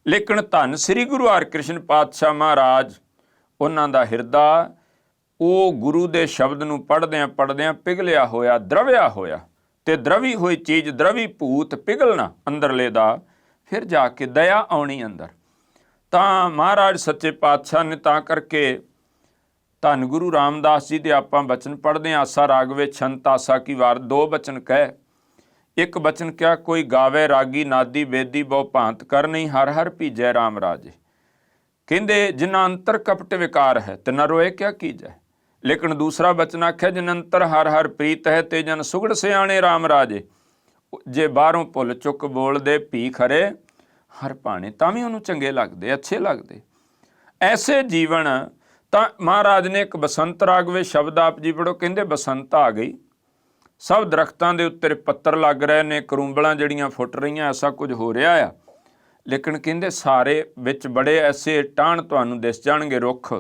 ਲੇਕਿਨ ਧੰਨ ਸ੍ਰੀ ਗੁਰੂ ਹਰਕ੍ਰਿਸ਼ਨ ਪਾਤਸ਼ਾਹ ਮਹਾਰਾਜ, ਉਹਨਾਂ ਦਾ ਹਿਰਦਾ ਉਹ ਗੁਰੂ ਦੇ ਸ਼ਬਦ ਨੂੰ ਪੜ੍ਹਦਿਆਂ ਪਿਘਲਿਆ ਹੋਇਆ, ਦਰਵਿਆ ਹੋਇਆ। ਤੇ ਦਰਵੀ ਹੋਈ ਚੀਜ਼, ਦਰਵੀ ਭੂਤ ਪਿਘਲਣਾ ਅੰਦਰਲੇ ਦਾ, ਫਿਰ ਜਾ ਕੇ ਦਇਆ ਆਉਣੀ ਅੰਦਰ। ਤਾਂ ਮਹਾਰਾਜ ਸੱਚੇ ਪਾਤਸ਼ਾਹ ਨੇ ਤਾਂ ਕਰਕੇ ਧੰਨ ਗੁਰੂ ਰਾਮਦਾਸ ਜੀ ਦੇ ਆਪਾਂ ਬਚਨ ਪੜ੍ਹਦੇ ਹਾਂ, ਆਸਾ ਰਾਗਵੇ ਛੰਤ ਆਸਾ ਕੀ ਵਾਰ, 2 ਬਚਨ ਕਹੇ। ਇੱਕ ਬਚਨ ਕਿਹਾ ਕੋਈ ਗਾਵੇ ਰਾਗੀ ਨਾਦੀ ਬੇਦੀ ਬਹੁ ਭਾਂਤ ਕਰ ਨਹੀਂ, ਹਰ ਹਰ ਭੀਜੈ ਰਾਮ ਰਾਜੇ। ਕਹਿੰਦੇ ਜਿਨ੍ਹਾਂ ਅੰਤਰ ਕਪਟ ਵਿਕਾਰ ਹੈ ਤੇ ਨਾ ਰੋਏ ਕਿਆ ਕੀਜੈ। ਲੇਕਿਨ ਦੂਸਰਾ ਬਚਨ ਆਖਿਆ ਜਿਨ ਅੰਤਰ ਹਰ ਹਰ ਪ੍ਰੀਤ ਹੈ ਤੇ ਜਨ ਸੁਗੜ ਸਿਆਣੇ ਰਾਮ ਰਾਜੇ। ਜੇ ਬਾਹਰੋਂ ਭੁੱਲ ਚੁੱਕ ਬੋਲਦੇ ਭੀ ਖਰੇ ਹਰ ਭਾਣੇ, ਤਾਂ ਵੀ ਉਹਨੂੰ ਚੰਗੇ ਲੱਗਦੇ, ਅੱਛੇ ਲੱਗਦੇ। ਐਸੇ ਜੀਵਨ ਤਾਂ ਮਹਾਰਾਜ ਨੇ ਇੱਕ ਬਸੰਤ ਰਾਗਵੇ ਸ਼ਬਦ ਆਪ ਜੀ ਪੜ੍ਹੋ, ਕਹਿੰਦੇ ਬਸੰਤ ਆ ਗਈ, ਸਭ ਦਰਖਤਾਂ ਦੇ ਉੱਤੇ ਪੱਤਰ ਲੱਗ ਰਹੇ ਨੇ, ਕਰੂੰਬਲਾਂ ਜਿਹੜੀਆਂ ਫੁੱਟ ਰਹੀਆਂ, ਐਸਾ ਕੁਝ ਹੋ ਰਿਹਾ ਆ। ਲੇਕਿਨ ਕਹਿੰਦੇ ਸਾਰੇ ਵਿੱਚ ਬੜੇ ਐਸੇ ਟਾਹਣ ਤੁਹਾਨੂੰ ਦਿਸ ਜਾਣਗੇ ਰੁੱਖ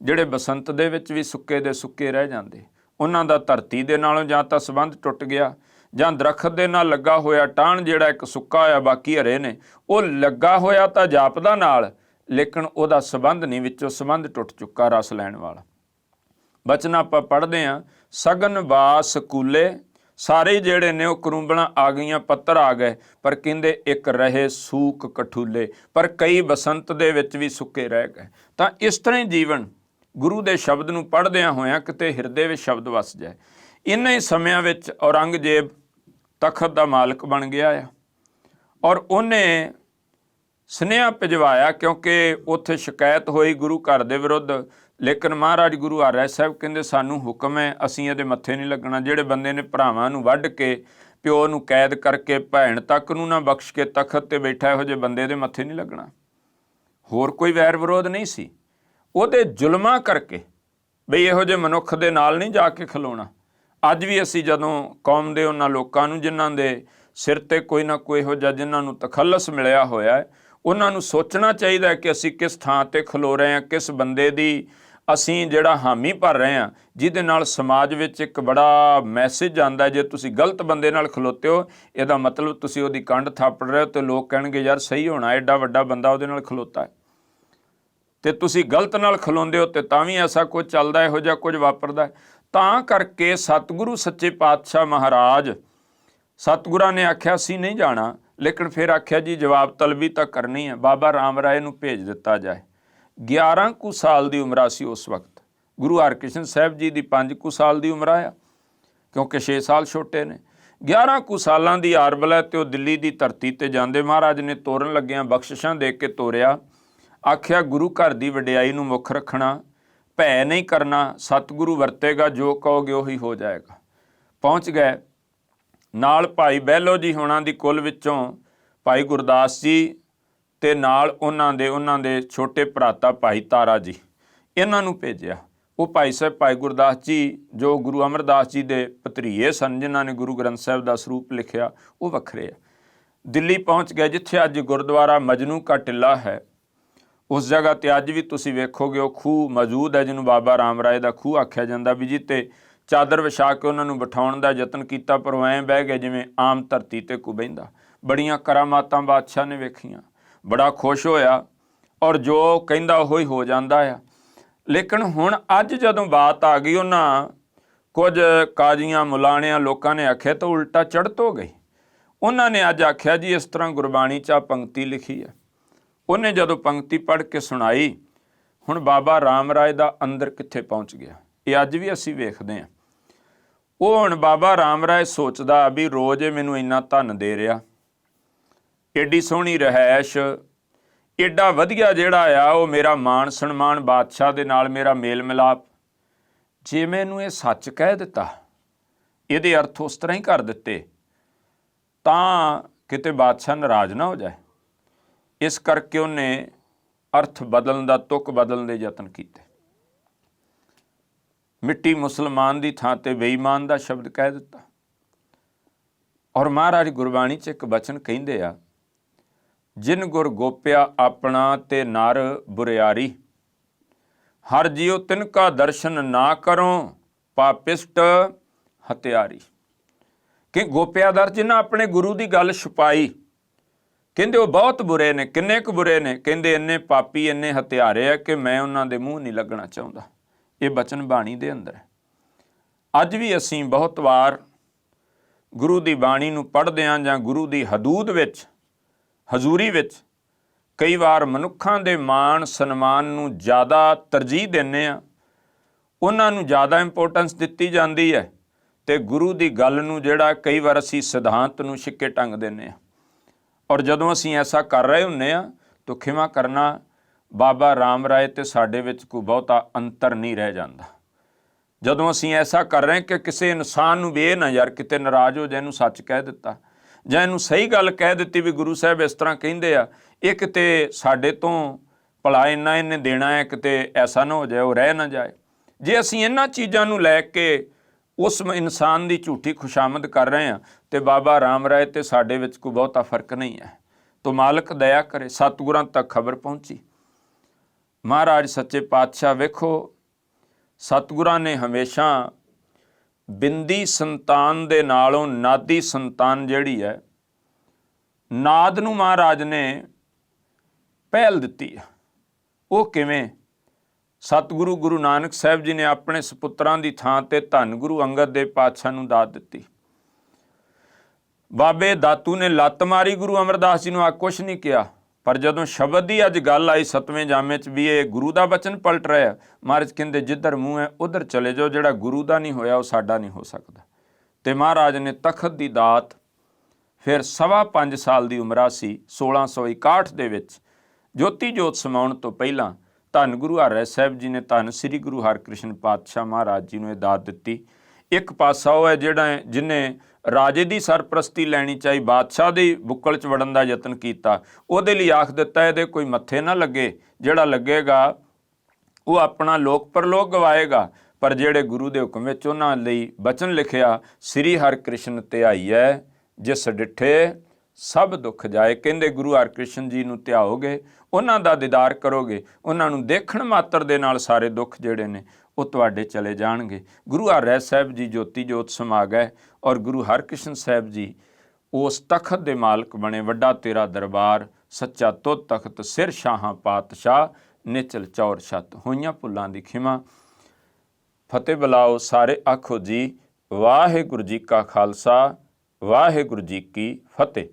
ਜਿਹੜੇ ਬਸੰਤ ਦੇ ਵਿੱਚ ਵੀ ਸੁੱਕੇ ਦੇ ਸੁੱਕੇ ਰਹਿ ਜਾਂਦੇ। ਉਹਨਾਂ ਦਾ ਧਰਤੀ ਦੇ ਨਾਲੋਂ ਜਾਂ ਤਾਂ ਸੰਬੰਧ ਟੁੱਟ ਗਿਆ, ਜਾਂ ਦਰਖਤ ਦੇ ਨਾਲ ਲੱਗਾ ਹੋਇਆ ਟਾਹਣ ਜਿਹੜਾ ਇੱਕ ਸੁੱਕਾ ਹੋਇਆ ਬਾਕੀ ਹਰੇ ਨੇ, ਉਹ ਲੱਗਾ ਹੋਇਆ ਤਾਂ ਜਾਪਦਾ ਨਾਲ, ਲੇਕਿਨ ਉਹਦਾ ਸੰਬੰਧ ਨਹੀਂ, ਵਿੱਚੋਂ ਸੰਬੰਧ ਟੁੱਟ ਚੁੱਕਾ ਰਸ ਲੈਣ ਵਾਲਾ। ਬਚਨ ਆਪਾਂ ਪੜ੍ਹਦੇ ਹਾਂ, ਸਗਨ ਬਾਸ ਕੂਲੇ, ਸਾਰੇ ਜਿਹੜੇ ਨੇ ਉਹ ਕਰੂੰਬਲਾਂ ਆ ਗਈਆਂ, ਪੱਤਰ ਆ ਗਏ, ਪਰ ਕਹਿੰਦੇ ਇੱਕ ਰਹੇ ਸੂਕ ਕਠੂਲੇ, ਪਰ ਕਈ ਬਸੰਤ ਦੇ ਵਿੱਚ ਵੀ ਸੁੱਕੇ ਰਹਿ ਗਏ। ਤਾਂ ਇਸ ਤਰ੍ਹਾਂ ਹੀ ਜੀਵਨ ਗੁਰੂ ਦੇ ਸ਼ਬਦ ਨੂੰ ਪੜ੍ਹਦਿਆਂ ਹੋਇਆਂ ਕਿਤੇ ਹਿਰਦੇ ਵਿੱਚ ਸ਼ਬਦ ਵਸ ਜਾਏ। ਇਨ੍ਹਾਂ ਹੀ ਸਮਿਆਂ ਵਿੱਚ ਔਰੰਗਜ਼ੇਬ ਤਖਤ ਦਾ ਮਾਲਕ ਬਣ ਗਿਆ ਆ, ਔਰ ਉਹਨੇ ਸੁਨੇਹਾ ਭਿਜਵਾਇਆ, ਕਿਉਂਕਿ ਉੱਥੇ ਸ਼ਿਕਾਇਤ ਹੋਈ ਗੁਰੂ ਘਰ ਦੇ ਵਿਰੁੱਧ। ਲੇਕਿਨ ਮਹਾਰਾਜ ਗੁਰੂ ਹਰਿ ਰਾਏ ਸਾਹਿਬ ਕਹਿੰਦੇ ਸਾਨੂੰ ਹੁਕਮ ਹੈ, ਅਸੀਂ ਇਹਦੇ ਮੱਥੇ ਨਹੀਂ ਲੱਗਣਾ। ਜਿਹੜੇ ਬੰਦੇ ਨੇ ਭਰਾਵਾਂ ਨੂੰ ਵੱਢ ਕੇ ਪਿਓ ਨੂੰ ਕੈਦ ਕਰਕੇ ਭੈਣ ਤੱਕ ਨੂੰ ਨਾ ਬਖਸ਼ ਕੇ ਤਖਤ ਤੇ ਬੈਠਾ ਇਹੋ ਜਿਹੇ ਬੰਦੇ ਦੇ ਮੱਥੇ ਨਹੀਂ ਲੱਗਣਾ। ਹੋਰ ਕੋਈ ਵੈਰ ਵਿਰੋਧ ਨਹੀਂ ਸੀ, ਉਹਦੇ ਜ਼ੁਲਮਾਂ ਕਰਕੇ ਬਈ ਇਹੋ ਜਿਹੇ ਮਨੁੱਖ ਦੇ ਨਾਲ ਨਹੀਂ ਜਾ ਕੇ ਖਲੋਣਾ। ਅੱਜ ਵੀ ਅਸੀਂ ਜਦੋਂ ਕੌਮ ਦੇ ਉਹਨਾਂ ਲੋਕਾਂ ਨੂੰ ਜਿਨ੍ਹਾਂ ਦੇ ਸਿਰ ਤੇ ਕੋਈ ਨਾ ਕੋਈ ਇਹੋ ਜਿਹਾ ਜਿਨ੍ਹਾਂ ਨੂੰ ਤਖੱਲਸ ਮਿਲਿਆ ਹੋਇਆ ਹੈ, ਉਹਨਾਂ ਨੂੰ ਸੋਚਣਾ ਚਾਹੀਦਾ ਹੈ ਕਿ ਅਸੀਂ ਕਿਸ ਥਾਂ ਤੇ ਖਲੋ ਰਹੇ ਹਾਂ, ਕਿਸ ਬੰਦੇ ਦੀ ਅਸੀਂ ਜਿਹੜਾ ਹਾਮੀ ਭਰ ਰਹੇ ਹਾਂ, ਜਿਹਦੇ ਨਾਲ ਸਮਾਜ ਵਿੱਚ ਇੱਕ ਬੜਾ ਮੈਸੇਜ ਜਾਂਦਾ। ਜੇ ਤੁਸੀਂ ਗਲਤ ਬੰਦੇ ਨਾਲ ਖਲੋਤੇ ਹੋ, ਇਹਦਾ ਮਤਲਬ ਤੁਸੀਂ ਉਹਦੀ ਕੰਡ ਥਾਪੜ ਰਹੇ ਹੋ ਤੇ ਲੋਕ ਕਹਿਣਗੇ ਯਾਰ ਸਹੀ ਹੋਣਾ, ਐਡਾ ਵੱਡਾ ਬੰਦਾ ਉਹਦੇ ਨਾਲ ਖਲੋਤਾ ਹੈ। ਤੇ ਤੁਸੀਂ ਗਲਤ ਨਾਲ ਖਲੋਂਦੇ ਹੋ ਤੇ ਤਾਂ ਵੀ ਐਸਾ ਕੁਝ ਚੱਲਦਾ, ਇਹੋ ਜਿਹਾ ਕੁਝ ਵਾਪਰਦਾ। ਤਾਂ ਕਰਕੇ ਸਤਿਗੁਰੂ ਸੱਚੇ ਪਾਤਸ਼ਾਹ ਮਹਾਰਾਜ, ਸਤਿਗੁਰਾਂ ਨੇ ਆਖਿਆ ਸੀ ਨਹੀਂ ਜਾਣਾ, ਲੇਕਿਨ ਫਿਰ ਆਖਿਆ ਜੀ ਜਵਾਬ ਤਲਬੀ ਤਾਂ ਕਰਨੀ ਹੈ। ਬਾਬਾ ਰਾਮ ਰਾਏ ਨੂੰ ਭੇਜ ਦਿੱਤਾ ਜਾਏ। 11 ਕੁ ਸਾਲ ਦੀ ਉਮਰ ਸੀ ਉਸ ਵਕਤ। ਗੁਰੂ ਹਰਕ੍ਰਿਸ਼ਨ ਸਾਹਿਬ ਜੀ ਦੀ 5 ਕੁ ਸਾਲ ਦੀ ਉਮਰ ਆ, ਕਿਉਂਕਿ 6 ਸਾਲ ਛੋਟੇ ਨੇ। 11 ਕੁ ਸਾਲਾਂ ਦੀ ਆਰਬਲ ਹੈ ਤੇ ਉਹ ਦਿੱਲੀ ਦੀ ਧਰਤੀ ਤੇ ਜਾਂਦੇ। ਮਹਾਰਾਜ ਨੇ ਤੋਰਨ ਲੱਗਿਆਂ ਬਖਸ਼ਿਸ਼ਾਂ ਦੇ ਕੇ ਤੋਰਿਆ। ਆਖਿਆ ਗੁਰੂ ਘਰ ਦੀ ਵਡਿਆਈ ਨੂੰ ਮੁੱਖ ਰੱਖਣਾ, ਭੈ ਨਹੀਂ ਕਰਨਾ, ਸਤਿਗੁਰੂ ਵਰਤੇਗਾ, ਜੋ ਕਹੋਗੇ ਉਹੀ ਹੋ ਜਾਏਗਾ। ਪਹੁੰਚ ਗਏ। ਨਾਲ ਭਾਈ ਬਹਿਲੋ ਜੀ ਹੋਣਾ ਦੀ ਕੁਲ ਵਿੱਚੋਂ ਭਾਈ ਗੁਰਦਾਸ ਜੀ ਤੇ ਨਾਲ ਉਹਨਾਂ ਦੇ ਛੋਟੇ ਭਰਾਤਾ ਭਾਈ ਤਾਰਾ ਜੀ, ਇਹਨਾਂ ਨੂੰ ਭੇਜਿਆ। ਉਹ ਭਾਈ ਸਾਹਿਬ ਭਾਈ ਗੁਰਦਾਸ ਜੀ ਜੋ ਗੁਰੂ ਅਮਰਦਾਸ ਜੀ ਦੇ ਭਤਰੀਏ ਸਨ, ਜਿਨ੍ਹਾਂ ਨੇ ਗੁਰੂ ਗ੍ਰੰਥ ਸਾਹਿਬ ਦਾ ਸਰੂਪ ਲਿਖਿਆ, ਉਹ ਵੱਖਰੇ ਆ। ਦਿੱਲੀ ਪਹੁੰਚ ਗਏ, ਜਿੱਥੇ ਅੱਜ ਗੁਰਦੁਆਰਾ ਮਜਨੂ ਕਾ ਟਿੱਲਾ ਹੈ। ਉਸ ਜਗ੍ਹਾ ਤੇ ਅੱਜ ਵੀ ਤੁਸੀਂ ਵੇਖੋਗੇ ਉਹ ਖੂਹ ਮੌਜੂਦ ਹੈ, ਜਿਹਨੂੰ ਬਾਬਾ ਰਾਮ ਰਾਏ ਦਾ ਖੂਹ ਆਖਿਆ ਜਾਂਦਾ। ਵੀ ਜੀ ਤੇ ਚਾਦਰ ਵਿਛਾ ਕੇ ਉਹਨਾਂ ਨੂੰ ਬਿਠਾਉਣ ਦਾ ਯਤਨ ਕੀਤਾ, ਪਰ ਉਹ ਐਂ ਬਹਿ ਗਏ ਜਿਵੇਂ ਆਮ ਧਰਤੀ ਤੇ ਕੋਈ ਬਹਿੰਦਾ। ਬੜੀਆਂ ਕਰਾਮਾਤਾਂ ਬਾਦਸ਼ਾਹ ਨੇ ਵੇਖੀਆਂ, ਬੜਾ ਖੁਸ਼ ਹੋਇਆ, ਔਰ ਜੋ ਕਹਿੰਦਾ ਉਹ ਹੀ ਹੋ ਜਾਂਦਾ ਆ। ਲੇਕਿਨ ਹੁਣ ਅੱਜ ਜਦੋਂ ਬਾਤ ਆ ਗਈ, ਉਹਨਾਂ ਕੁਝ ਕਾਜ਼ੀਆਂ ਮੁਲਾਣਿਆਂ ਲੋਕਾਂ ਨੇ ਆਖਿਆ ਤਾਂ ਉਲਟਾ ਚੜ੍ਹਤ ਹੋ ਗਈ। ਉਹਨਾਂ ਨੇ ਅੱਜ ਆਖਿਆ ਜੀ ਇਸ ਤਰ੍ਹਾਂ ਗੁਰਬਾਣੀ 'ਚ ਪੰਕਤੀ ਲਿਖੀ ਹੈ। ਉਹਨੇ ਜਦੋਂ ਪੰਕਤੀ ਪੜ੍ਹ ਕੇ ਸੁਣਾਈ, ਹੁਣ ਬਾਬਾ ਰਾਮ ਰਾਏ ਦਾ ਅੰਦਰ ਕਿੱਥੇ ਪਹੁੰਚ ਗਿਆ, ਇਹ ਅੱਜ ਵੀ ਅਸੀਂ ਵੇਖਦੇ ਹਾਂ। ਉਹ ਹੁਣ ਬਾਬਾ ਰਾਮ ਰਾਏ ਸੋਚਦਾ ਵੀ ਰੋਜ਼ ਇਹ ਮੈਨੂੰ ਇੰਨਾ ਧਨ ਦੇ ਰਿਹਾ, ਏਡੀ ਸੋਹਣੀ ਰਹਿائش, ਏਡਾ ਵਧੀਆ ਜਿਹੜਾ ਆ ਉਹ ਮੇਰਾ ਮਾਣ ਸਨਮਾਨ ਬਾਦਸ਼ਾਹ ਦੇ ਨਾਲ ਮੇਰਾ ਮੇਲ ਮਿਲਾਪ, ਜੇ ਮੈਨੂੰ ਇਹ ਸੱਚ ਕਹਿ ਦਿੱਤਾ, ਇਹਦੇ ਅਰਥ ਉਸ ਤਰ੍ਹਾਂ ਹੀ ਕਰ ਦਿੱਤੇ, ਤਾਂ ਕਿਤੇ ਬਾਦਸ਼ਾਹ ਨਾਰਾਜ਼ ਨਾ ਹੋ ਜਾਏ। ਇਸ ਕਰਕੇ ਉਹਨੇ ਅਰਥ ਬਦਲਣ ਦਾ, ਤੁਕ ਬਦਲਣ ਦੇ ਯਤਨ ਕੀਤੇ। ਮਿੱਟੀ ਮੁਸਲਮਾਨ ਦੀ ਥਾਂ ਤੇ ਬੇਈਮਾਨ ਦਾ ਸ਼ਬਦ ਕਹਿ ਦਿੱਤਾ। ਔਰ ਮਹਾਰਾਜ ਗੁਰਬਾਣੀ 'ਚ ਇੱਕ ਬਚਨ ਕਹਿੰਦੇ ਆ, ਜਿਨ ਗੁਰ ਗੋਪਿਆ ਆਪਣਾ ਤੇ ਨਰ ਬੁਰਿਆਰੀ, ਹਰ ਜਿਉ ਤਿਨ ਕਾ ਦਰਸ਼ਨ ਨਾ ਕਰੋ, ਪਾਪਿਸਟ ਹਤਿਆਰੀ। ਕਿ ਗੋਪਿਆਦਰ ਜਿਨ੍ਹਾਂ ਆਪਣੇ ਗੁਰੂ ਦੀ ਗੱਲ ਛੁਪਾਈ, ਕਹਿੰਦੇ ਉਹ ਬਹੁਤ ਬੁਰੇ ਨੇ। ਕਿੰਨੇ ਕੁ ਬੁਰੇ ਨੇ? ਕਹਿੰਦੇ ਇੰਨੇ ਪਾਪੀ, ਇੰਨੇ ਹਤਿਆਰੇ ਆ ਕਿ ਮੈਂ ਉਹਨਾਂ ਦੇ ਮੂੰਹ ਨਹੀਂ ਲੱਗਣਾ ਚਾਹੁੰਦਾ। ਇਹ ਬਚਨ ਬਾਣੀ ਦੇ ਅੰਦਰ ਹੈ। ਅੱਜ ਵੀ ਅਸੀਂ ਬਹੁਤ ਵਾਰ ਗੁਰੂ ਦੀ ਬਾਣੀ ਨੂੰ ਪੜ੍ਹਦੇ ਹਾਂ ਜਾਂ ਗੁਰੂ ਦੀ ਹਦੂਦ ਵਿੱਚ, ਹਜ਼ੂਰੀ ਵਿੱਚ, ਕਈ ਵਾਰ ਮਨੁੱਖਾਂ ਦੇ ਮਾਣ ਸਨਮਾਨ ਨੂੰ ਜ਼ਿਆਦਾ ਤਰਜੀਹ ਦਿੰਦੇ ਹਾਂ, ਉਹਨਾਂ ਨੂੰ ਜ਼ਿਆਦਾ ਇੰਪੋਰਟੈਂਸ ਦਿੱਤੀ ਜਾਂਦੀ ਹੈ, ਤੇ ਗੁਰੂ ਦੀ ਗੱਲ ਨੂੰ ਜਿਹੜਾ ਕਈ ਵਾਰ ਅਸੀਂ ਸਿਧਾਂਤ ਨੂੰ ਛਿੱਕੇ ਟੰਗ ਦਿੰਦੇ ਹਾਂ। ਔਰ ਜਦੋਂ ਅਸੀਂ ਐਸਾ ਕਰ ਰਹੇ ਹੁੰਦੇ ਹਾਂ ਤਾਂ ਖਿਮਾ ਕਰਨਾ, ਬਾਬਾ ਰਾਮ ਰਾਏ ਤੇ ਸਾਡੇ ਵਿੱਚ ਕੋਈ ਬਹੁਤਾ ਅੰਤਰ ਨਹੀਂ ਰਹਿ ਜਾਂਦਾ। ਜਦੋਂ ਅਸੀਂ ਐਸਾ ਕਰ ਰਹੇ ਕਿ ਕਿਸੇ ਇਨਸਾਨ ਨੂੰ ਵੀ ਇਹ ਨਾ ਯਾਰ ਕਿਤੇ ਨਾਰਾਜ਼ ਹੋ ਜਾਏ, ਇਹਨੂੰ ਸੱਚ ਕਹਿ ਦਿੱਤਾ ਜਾਂ ਇਹਨੂੰ ਸਹੀ ਗੱਲ ਕਹਿ ਦਿੱਤੀ ਵੀ ਗੁਰੂ ਸਾਹਿਬ ਇਸ ਤਰ੍ਹਾਂ ਕਹਿੰਦੇ ਆ, ਇਹ ਕਿਤੇ ਸਾਡੇ ਤੋਂ ਭਲਾ ਇੰਨਾ ਇਹਨੇ ਦੇਣਾ ਹੈ, ਕਿਤੇ ਐਸਾ ਨਾ ਹੋ ਜਾਏ ਉਹ ਰਹਿ ਨਾ ਜਾਏ। ਜੇ ਅਸੀਂ ਇਹਨਾਂ ਚੀਜ਼ਾਂ ਨੂੰ ਲੈ ਕੇ ਉਸ ਇਨਸਾਨ ਦੀ ਝੂਠੀ ਖੁਸ਼ਾਮਦ ਕਰ ਰਹੇ ਹਾਂ ਤੇ ਬਾਬਾ ਰਾਮ ਰਾਏ ਤੇ ਸਾਡੇ ਵਿੱਚ ਕੋਈ ਬਹੁਤਾ ਫਰਕ ਨਹੀਂ ਹੈ। ਤੋ ਮਾਲਕ ਦਇਆ ਕਰੇ, ਸਤਿਗੁਰਾਂ ਤੱਕ ਖਬਰ ਪਹੁੰਚੀ। ਮਹਾਰਾਜ ਸੱਚੇ ਪਾਤਸ਼ਾਹ ਵੇਖੋ, ਸਤਿਗੁਰਾਂ ਨੇ ਹਮੇਸ਼ਾ ਬਿੰਦੀ ਸੰਤਾਨ ਦੇ ਨਾਲੋਂ ਨਾਦੀ ਸੰਤਾਨ ਜਿਹੜੀ ਹੈ, ਨਾਦ ਨੂੰ ਮਹਾਰਾਜ ਨੇ ਪਹਿਲ ਦਿੱਤੀ ਹੈ। ਉਹ ਕਿਵੇਂ? ਸਤਿਗੁਰੂ ਗੁਰੂ ਨਾਨਕ ਸਾਹਿਬ ਜੀ ਨੇ ਆਪਣੇ ਸਪੁੱਤਰਾਂ ਦੀ ਥਾਂ ਤੇ ਧੰਨ ਗੁਰੂ ਅੰਗਦ ਦੇਵ ਪਾਤਸ਼ਾਹ ਨੂੰ ਦਾਤ ਦਿੱਤੀ। ਬਾਬੇ ਦਾਤੂ ਨੇ ਲੱਤ ਮਾਰੀ ਗੁਰੂ ਅਮਰਦਾਸ ਜੀ ਨੂੰ, ਆ ਕੁਛ ਨਹੀਂ ਕਿਹਾ। ਪਰ ਜਦੋਂ ਸ਼ਬਦ ਦੀ ਅੱਜ ਗੱਲ ਆਈ 7ਵੇਂ ਜਾਮੇ 'ਚ ਵੀ ਇਹ ਗੁਰੂ ਦਾ ਬਚਨ ਪਲਟ ਰਿਹਾ, ਮਹਾਰਾਜ ਕਹਿੰਦੇ ਜਿੱਧਰ ਮੂੰਹ ਹੈ ਉਧਰ ਚਲੇ ਜਾਓ, ਜਿਹੜਾ ਗੁਰੂ ਦਾ ਨਹੀਂ ਹੋਇਆ ਉਹ ਸਾਡਾ ਨਹੀਂ ਹੋ ਸਕਦਾ। ਤੇ ਮਹਾਰਾਜ ਨੇ ਤਖਤ ਦੀ ਦਾਤ ਫਿਰ 5.25 ਸਾਲ ਦੀ ਉਮਰਾ ਸੀ 1661 ਦੇ ਵਿੱਚ ਜੋਤੀ ਜੋਤ ਸਮਾਉਣ ਤੋਂ ਪਹਿਲਾਂ ਧੰਨ ਗੁਰੂ ਹਰਿ ਸਾਹਿਬ ਜੀ ਨੇ ਧੰਨ ਸ੍ਰੀ ਗੁਰੂ ਹਰਕ੍ਰਿਸ਼ਨ ਪਾਤਸ਼ਾਹ ਮਹਾਰਾਜ ਜੀ ਨੂੰ ਇਹ ਦਾਤ ਦਿੱਤੀ। ਇੱਕ ਪਾਸਾ ਉਹ ਹੈ ਜਿਹੜਾ ਜਿਹਨੇ ਰਾਜੇ ਦੀ ਸਰਪ੍ਰਸਤੀ ਲੈਣੀ ਚਾਹੀ, ਬਾਦਸ਼ਾਹ ਦੀ ਬੁੱਕਲ 'ਚ ਵੜਨ ਦਾ ਯਤਨ ਕੀਤਾ, ਉਹਦੇ ਲਈ ਆਖ ਦਿੱਤਾ ਇਹਦੇ ਕੋਈ ਮੱਥੇ ਨਾ ਲੱਗੇ, ਜਿਹੜਾ ਲੱਗੇਗਾ ਉਹ ਆਪਣਾ ਲੋਕ ਪਰਲੋਕ ਗਵਾਏਗਾ। ਪਰ ਜਿਹੜੇ ਗੁਰੂ ਦੇ ਹੁਕਮ ਵਿੱਚ ਉਹਨਾਂ ਲਈ ਬਚਨ ਲਿਖਿਆ, ਸ੍ਰੀ ਹਰਿਕ੍ਰਿਸ਼ਨ ਧਿਆਈਐ ਜਿਸ ਡਿਠੇ ਸਭ ਦੁੱਖ ਜਾਏ। ਕਹਿੰਦੇ ਗੁਰੂ ਹਰਿਕ੍ਰਿਸ਼ਨ ਜੀ ਨੂੰ ਧਿਆਓਗੇ, ਉਹਨਾਂ ਦਾ ਦੀਦਾਰ ਕਰੋਗੇ, ਉਹਨਾਂ ਨੂੰ ਦੇਖਣ ਮਾਤਰ ਦੇ ਨਾਲ ਸਾਰੇ ਦੁੱਖ ਜਿਹੜੇ ਨੇ ਉਹ ਤੁਹਾਡੇ ਚਲੇ ਜਾਣਗੇ। ਗੁਰੂ ਹਰਿ ਸਾਹਿਬ ਜੀ ਜੋਤੀ ਜੋਤ ਸਮਾ ਗਏ ਔਰ ਗੁਰੂ ਹਰਿਕ੍ਰਿਸ਼ਨ ਸਾਹਿਬ ਜੀ ਉਸ ਤਖਤ ਦੇ ਮਾਲਕ ਬਣੇ। ਵੱਡਾ ਤੇਰਾ ਦਰਬਾਰ ਸੱਚਾ ਤੁਧ ਤਖਤ, ਸਿਰ ਸ਼ਾਹਾਂ ਪਾਤਸ਼ਾਹ ਨਿਚਲ ਚੌਰ ਛੱਤ। ਹੋਈਆਂ ਭੁੱਲਾਂ ਦੀ ਖਿਮਾ। ਫਤਿਹ ਬੁਲਾਓ ਸਾਰੇ ਆਖੋ ਜੀ, ਵਾਹਿਗੁਰੂ ਜੀ ਕਾ ਖਾਲਸਾ, ਵਾਹਿਗੁਰੂ ਜੀ ਕੀ ਫਤਿਹ।